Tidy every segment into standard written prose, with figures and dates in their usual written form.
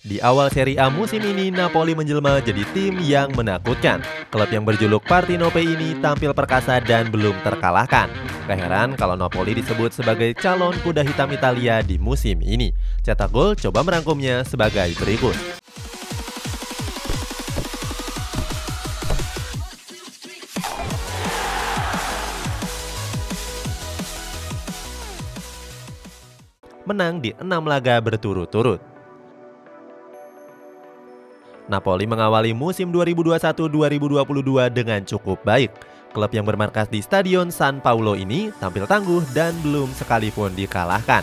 Di awal Serie A musim ini, Napoli menjelma jadi tim yang menakutkan. Klub yang berjuluk Partenope ini tampil perkasa dan belum terkalahkan. Gak heran kalau Napoli disebut sebagai calon kuda hitam Italia di musim ini. Cetak Gol coba merangkumnya sebagai berikut. Menang di 6 laga berturut-turut. Napoli mengawali musim 2021-2022 dengan cukup baik. Klub yang bermarkas di Stadion San Paolo ini tampil tangguh dan belum sekalipun dikalahkan.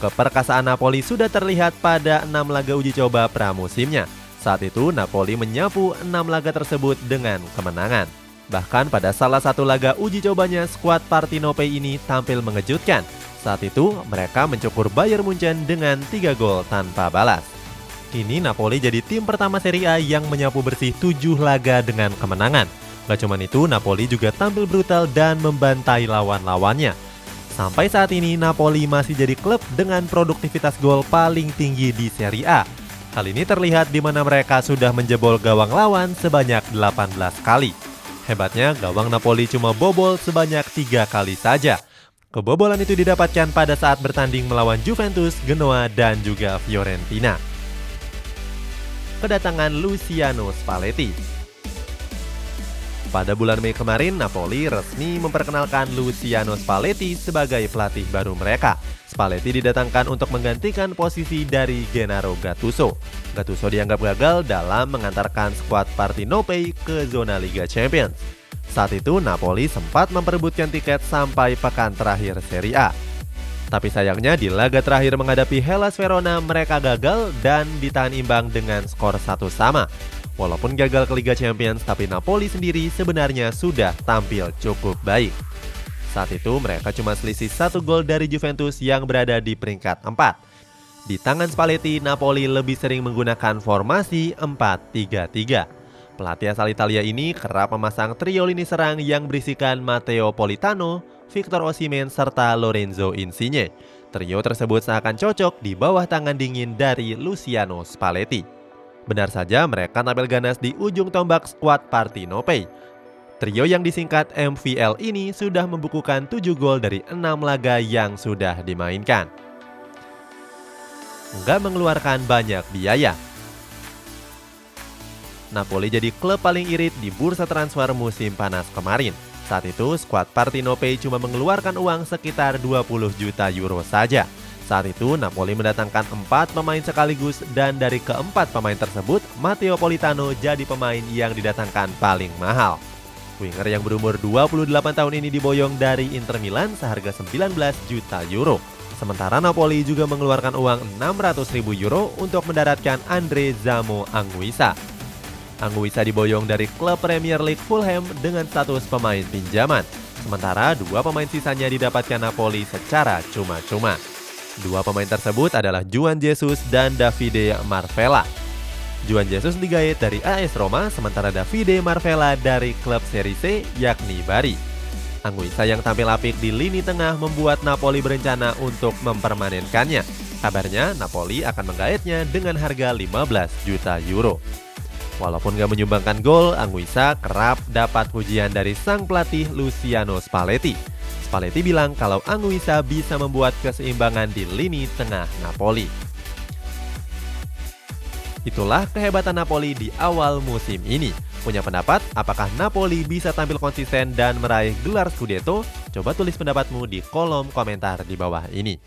Keperkasaan Napoli sudah terlihat pada 6 laga uji coba pramusimnya. Saat itu Napoli menyapu 6 laga tersebut dengan kemenangan. Bahkan pada salah satu laga uji cobanya, skuad Partenope ini tampil mengejutkan. Saat itu mereka mencukur Bayern Munchen dengan 3 gol tanpa balas. Kini Napoli jadi tim pertama Serie A yang menyapu bersih 7 laga dengan kemenangan. Gak cuman itu, Napoli juga tampil brutal dan membantai lawan-lawannya. Sampai saat ini Napoli masih jadi klub dengan produktivitas gol paling tinggi di Serie A. Hal ini terlihat di mana mereka sudah menjebol gawang lawan sebanyak 18 kali. Hebatnya, gawang Napoli cuma bobol sebanyak 3 kali saja. Kebobolan itu didapatkan pada saat bertanding melawan Juventus, Genoa, dan juga Fiorentina. Kedatangan Luciano Spalletti. Pada bulan Mei kemarin, Napoli resmi memperkenalkan Luciano Spalletti sebagai pelatih baru mereka. Spalletti didatangkan untuk menggantikan posisi dari Gennaro Gattuso. Gattuso dianggap gagal dalam mengantarkan skuad Partenope ke zona Liga Champions. Saat itu, Napoli sempat memperebutkan tiket sampai pekan terakhir Serie A. Tapi sayangnya di laga terakhir menghadapi Hellas Verona mereka gagal dan ditahan imbang dengan skor 1-1. Walaupun gagal ke Liga Champions, tapi Napoli sendiri sebenarnya sudah tampil cukup baik. Saat itu mereka cuma selisih 1 gol dari Juventus yang berada di peringkat 4. Di tangan Spalletti, Napoli lebih sering menggunakan formasi 4-3-3. Pelatih asal Italia ini kerap memasang trio lini serang yang berisikan Matteo Politano, Victor Osimhen, serta Lorenzo Insigne. Trio tersebut seakan cocok di bawah tangan dingin dari Luciano Spalletti. Benar saja mereka tampil ganas di ujung tombak skuad Partenope. Trio yang disingkat MVL ini sudah membukukan 7 gol dari 6 laga yang sudah dimainkan. Nggak mengeluarkan banyak biaya. Napoli jadi klub paling irit di bursa transfer musim panas kemarin. Saat itu, skuad Partenope cuma mengeluarkan uang sekitar 20 juta euro saja. Saat itu, Napoli mendatangkan 4 pemain sekaligus dan dari keempat pemain tersebut, Matteo Politano jadi pemain yang didatangkan paling mahal. Winger yang berumur 28 tahun ini diboyong dari Inter Milan seharga 19 juta euro. Sementara Napoli juga mengeluarkan uang 600.000 euro untuk mendaratkan Andre Zamo Anguissa. Anguissa diboyong dari klub Premier League Fulham dengan status pemain pinjaman. Sementara 2 pemain sisanya didapatkan Napoli secara cuma-cuma. 2 pemain tersebut adalah Juan Jesus dan Davide Marvella. Juan Jesus digaet dari AS Roma, sementara Davide Marvella dari klub Serie C yakni Bari. Anguissa yang tampil apik di lini tengah membuat Napoli berencana untuk mempermanenkannya. Kabarnya Napoli akan menggaetnya dengan harga 15 juta euro. Walaupun gak menyumbangkan gol, Anguissa kerap dapat pujian dari sang pelatih Luciano Spalletti. Spalletti bilang kalau Anguissa bisa membuat keseimbangan di lini tengah Napoli. Itulah kehebatan Napoli di awal musim ini. Punya pendapat, apakah Napoli bisa tampil konsisten dan meraih gelar Scudetto? Coba tulis pendapatmu di kolom komentar di bawah ini.